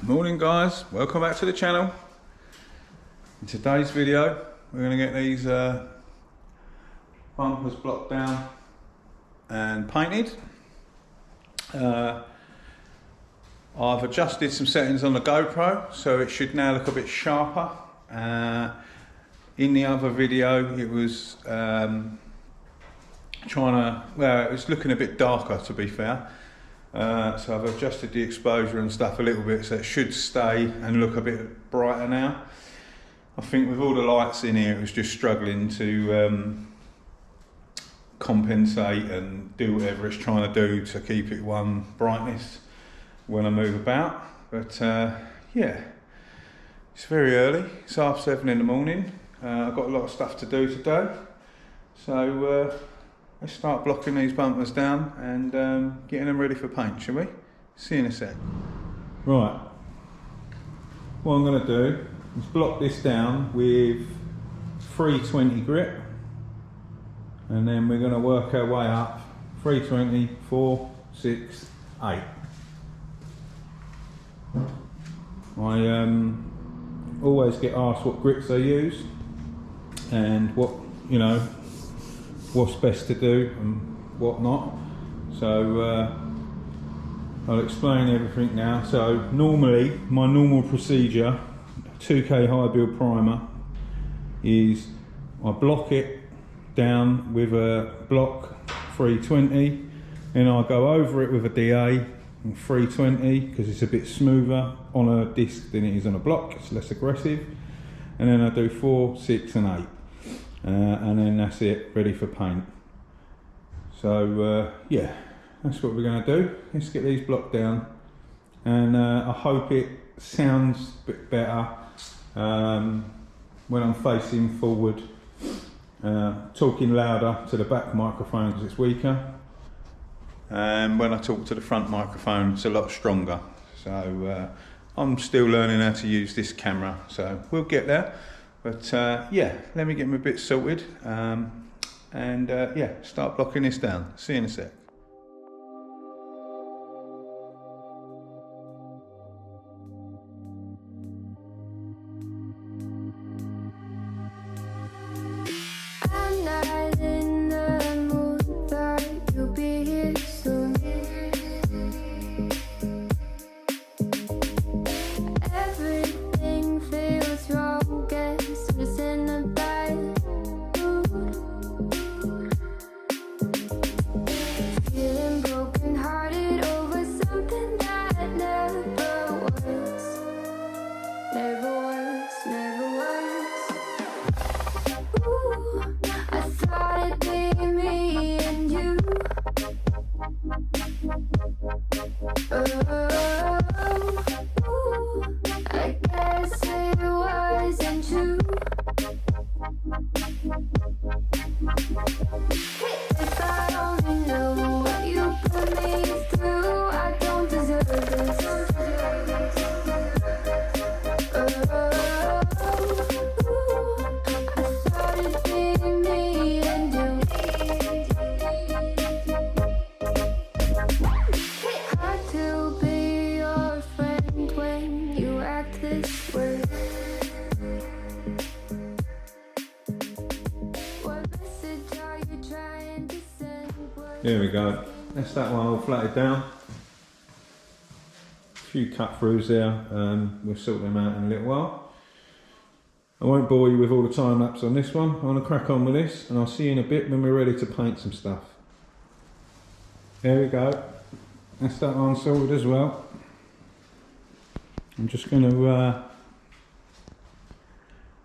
Morning guys, welcome back to the channel. In today's video we're going to get these bumpers blocked down and painted. I've adjusted some settings on the GoPro so it should now look a bit sharper. In the other video it was it was looking a bit darker, to be fair. So I've adjusted the exposure and stuff a little bit so it should stay and look a bit brighter now. I think with all the lights in here it was just struggling to compensate and do whatever it's trying to do to keep it one brightness when I move about. But yeah, it's very early, it's 7:30 in the morning. I've got a lot of stuff to do today, so let's start blocking these bumpers down and getting them ready for paint, shall we? See you in a sec. Right, what I'm going to do is block this down with 320 grit, and then we're going to work our way up. 320, 4, 6, 8. I always get asked what grits I use and what, you know, what's best to do and what not. So I'll explain everything now. So normally, my normal procedure, 2K high build primer, is I block it down with a block 320, then I go over it with a DA and 320 because it's a bit smoother on a disc than it is on a block, it's less aggressive, and then I do 4, 6 and 8. And then that's it, ready for paint. So yeah, that's what we're going to do. Let's get these blocked down, and I hope it sounds a bit better when I'm facing forward, talking louder to the back microphone because it's weaker, and when I talk to the front microphone it's a lot stronger. So I'm still learning how to use this camera, so we'll get there. But yeah, let me get my bits sorted and yeah, start blocking this down. See you in a sec. There we go, that's that one all flatted down. A few cut throughs there, we'll sort them out in a little while. I won't bore you with all the time lapse on this one. I'm going to crack on with this and I'll see you in a bit when we're ready to paint some stuff. There we go, that's that one sorted as well. I'm just going to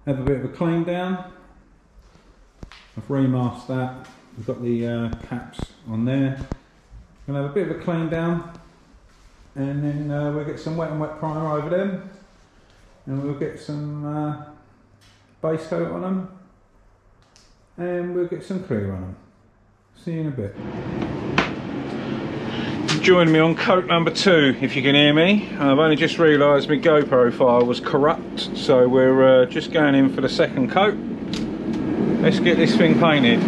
have a bit of a clean down. I've remasked that. We've got the caps on there. We're going to have a bit of a clean down, and then we'll get some wet and wet primer over them, and we'll get some base coat on them, and we'll get some clear on them. See you in a bit. Join me on coat number 2 if you can hear me. I've only just realised my GoPro file was corrupt, so we're just going in for the second coat. Let's get this thing painted.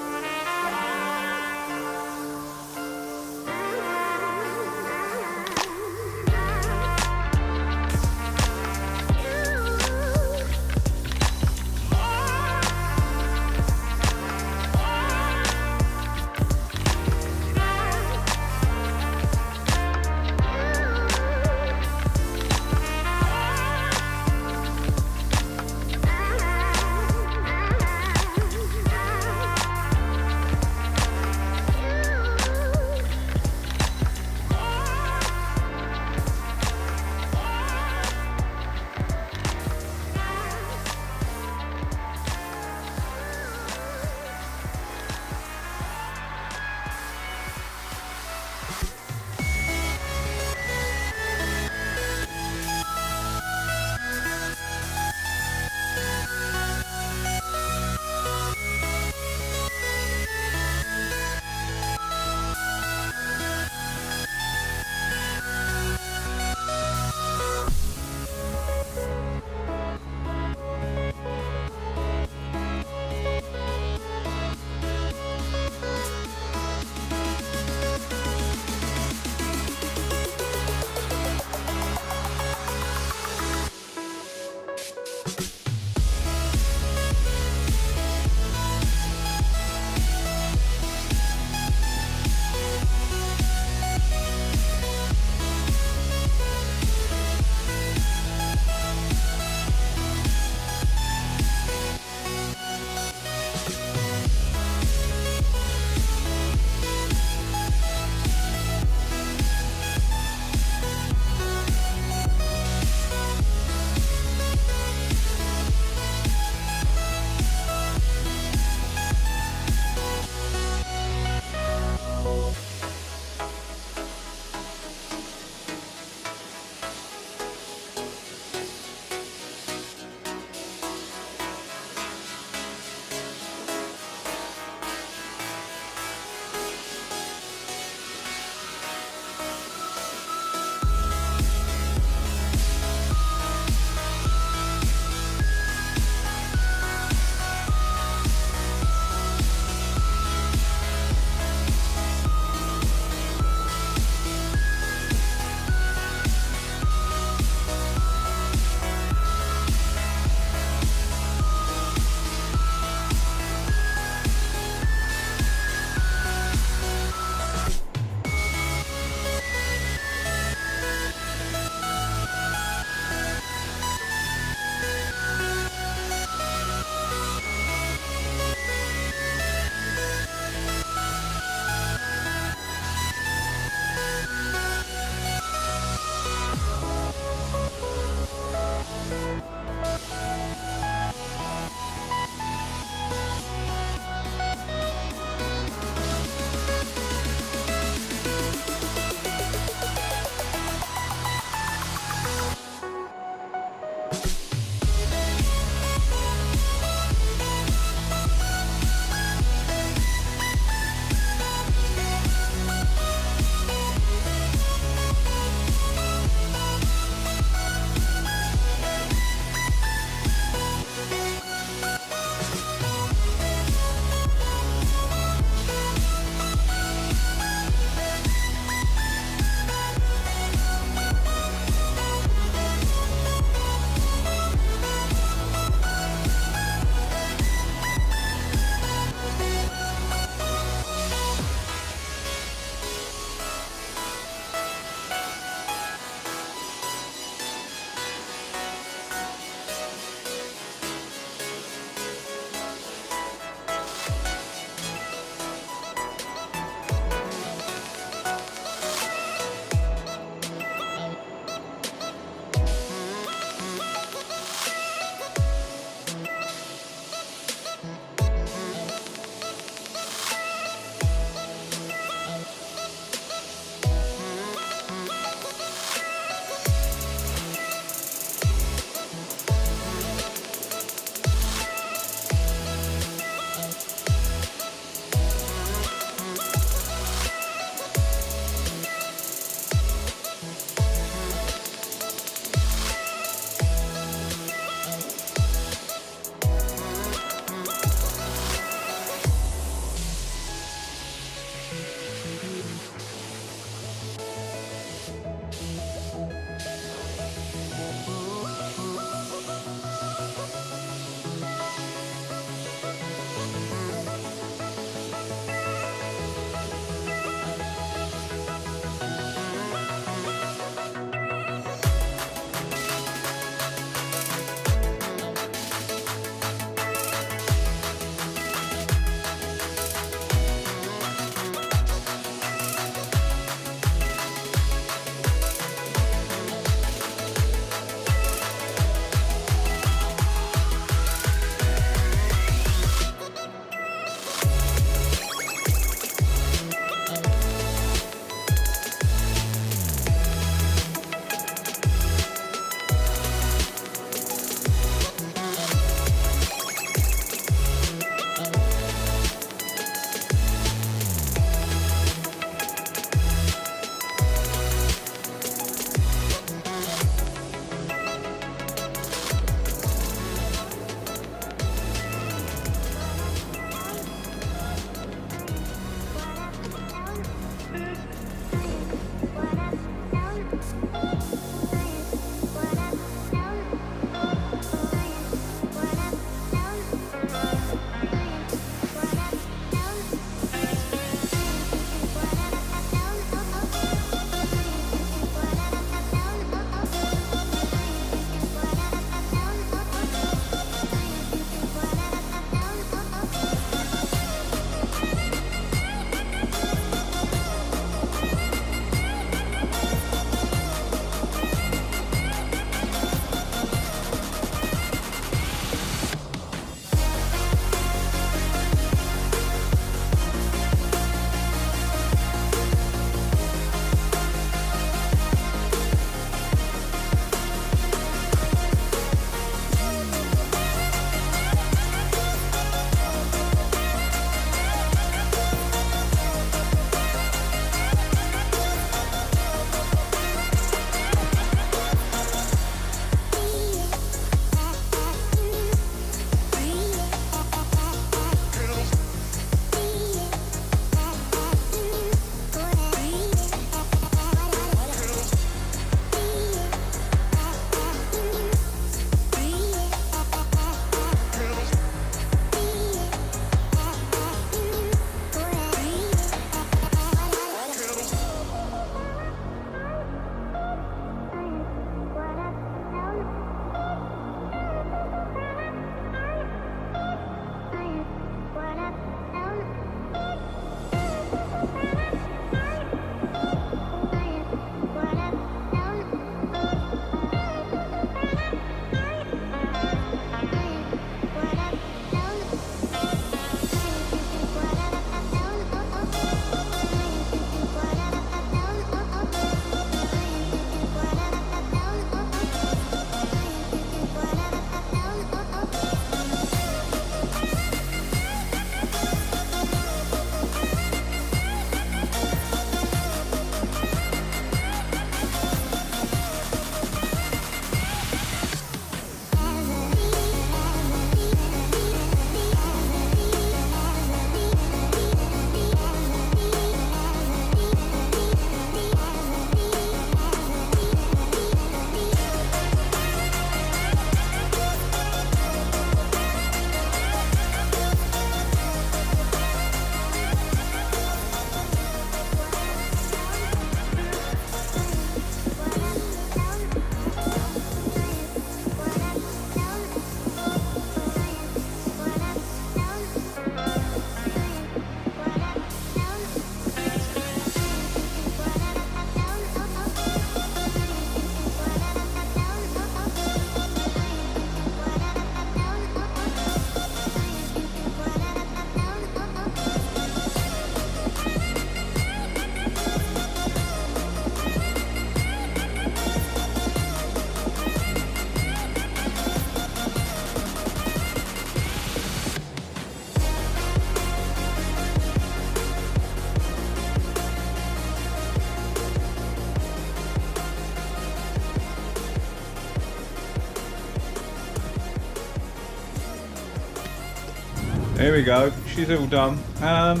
There we go, she's all done. A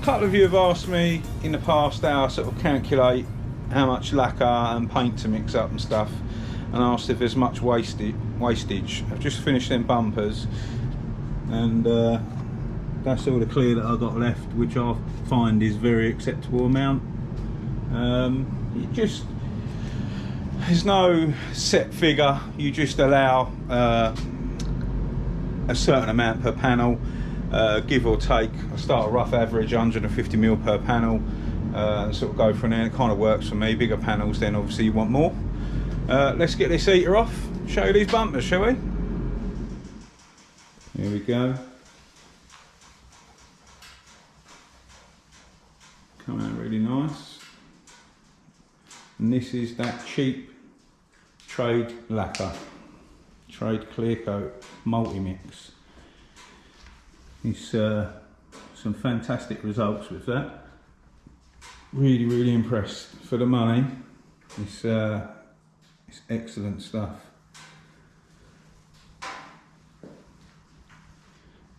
couple of you have asked me in the past how I sort of calculate how much lacquer and paint to mix up and stuff, and asked if there's much wastage. I've just finished them bumpers, and that's all the clear that I've got left, which I find is very acceptable amount. There's no set figure, you just allow a certain amount per panel, give or take. I start a rough average 150mm per panel, and sort of go from there. It kind of works for me. Bigger panels, then obviously you want more. Let's get this heater off, show you these bumpers, shall we? Here we go. Come out really nice. And this is that cheap trade lacquer, trade clear coat multi-mix. It's some fantastic results with that. Really impressed. For the money, it's excellent stuff.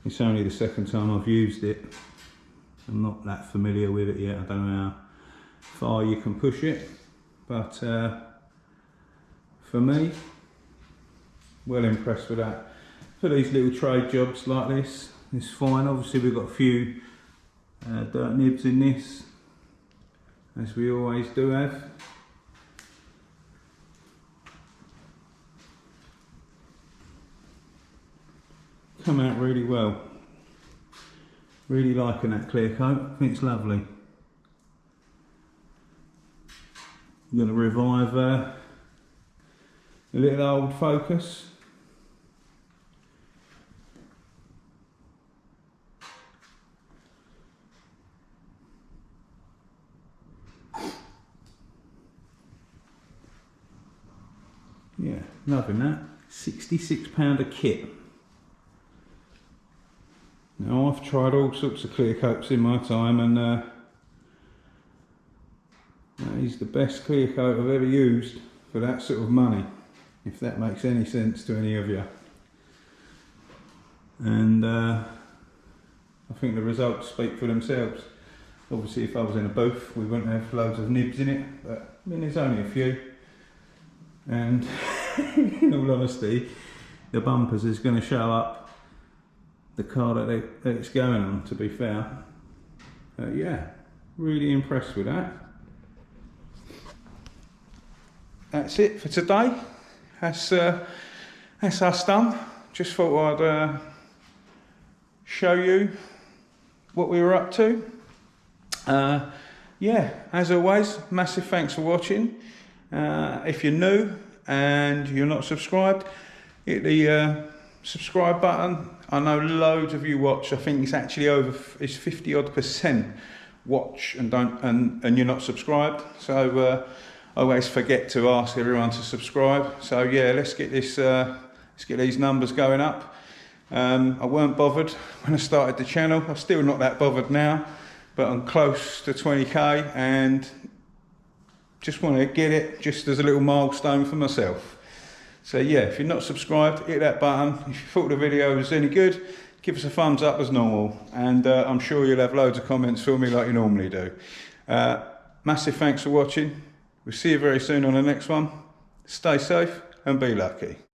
It's only the second time I've used it. I'm not that familiar with it yet. I don't know how far you can push it, but for me, well impressed with that. For these little trade jobs like this, it's fine. Obviously we've got a few dirt nibs in this, as we always do have. Come out really well. Really liking that clear coat. I think it's lovely. I'm going to revive a little old Focus. Yeah, loving that. £66 a kit. Now I've tried all sorts of clear coats in my time, and that is the best clear coat I've ever used for that sort of money, if that makes any sense to any of you. And I think the results speak for themselves. Obviously if I was in a booth we wouldn't have loads of nibs in it, but I mean there's only a few, and in all honesty the bumpers is going to show up the car that it's going on, to be fair. Yeah, really impressed with that. That's it for today. That's us done. Just thought I'd show you what we were up to. Yeah, as always, massive thanks for watching. If you're new and you're not subscribed, hit the subscribe button. I know loads of you watch. I think it's actually it's 50% watch and you're not subscribed. So I always forget to ask everyone to subscribe. So yeah, let's get these numbers going up. I weren't bothered when I started the channel. I'm still not that bothered now, but I'm close to 20k and just want to get it just as a little milestone for myself. So yeah, if you're not subscribed, hit that button. If you thought the video was any good, give us a thumbs up as normal, and I'm sure you'll have loads of comments for me like you normally do. Massive thanks for watching. We'll see you very soon on the next one. Stay safe and be lucky.